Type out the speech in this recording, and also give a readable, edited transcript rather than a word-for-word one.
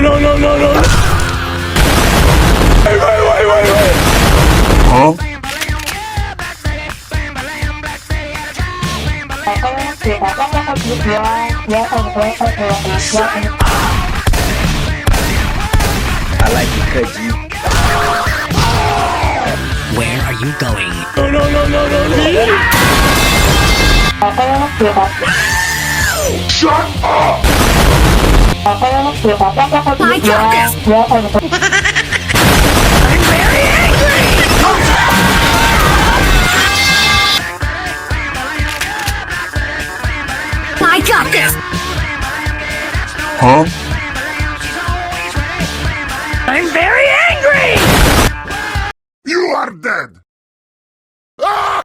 no, no, no, no. Wait. Huh? I like it cause you. Where are you going? No, no, no, no, no, no. Shut up! I got this! I'm very angry! I got this! Huh? I'm very angry! You are dead!